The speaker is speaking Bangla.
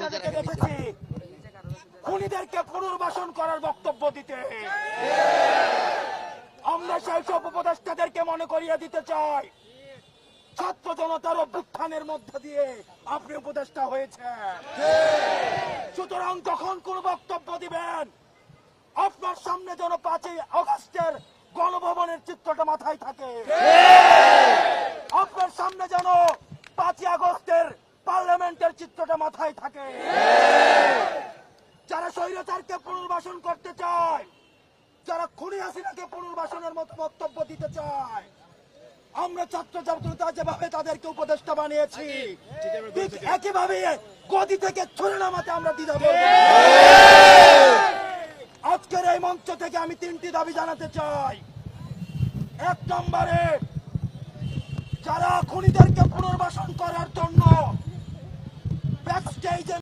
আপনাদেরকে দেখেছি খুনিদেরকে পুনর্বাসন করার বক্তব্য দিতে। আমরা সেই সব উপদেষ্টাদেরকে মনে করিয়ে দিতে চাই, ছাত্র জনতার অভ্যুত্থানের মধ্য দিয়ে আপনি উপদেষ্টা হয়েছেন। সুতরাং যখন কোন বক্তব্য দিবেন, আপনার সামনে যেন 5ই আগস্টের গণভবনের চিত্রটা মাথায় থাকে, আপনার সামনে যেন 5ই আগস্টের পার্লামেন্টের চিত্রটা মাথায় থাকে। যারা স্বৈরাচারকে পুনর্বাসন করতে চায়, যারা খুনি হাসিনাকে পুনর্বাসনের মতো বক্তব্য দিতে চায়, আমরা ছাত্র জনতা যেভাবে তাদেরকে উপদেষ্টা বানিয়েছি, ঠিক একইভাবে গদি থেকে ছুড়ে নামাতে আমরা দ্বিধা করব না। আজকের এই মঞ্চ থেকে আমি 3টি দাবি জানাতে চাই। 1 নম্বরে, যারা খুনিদেরকে পুনর্বাসন করার জন্য ব্যাকস্টেজে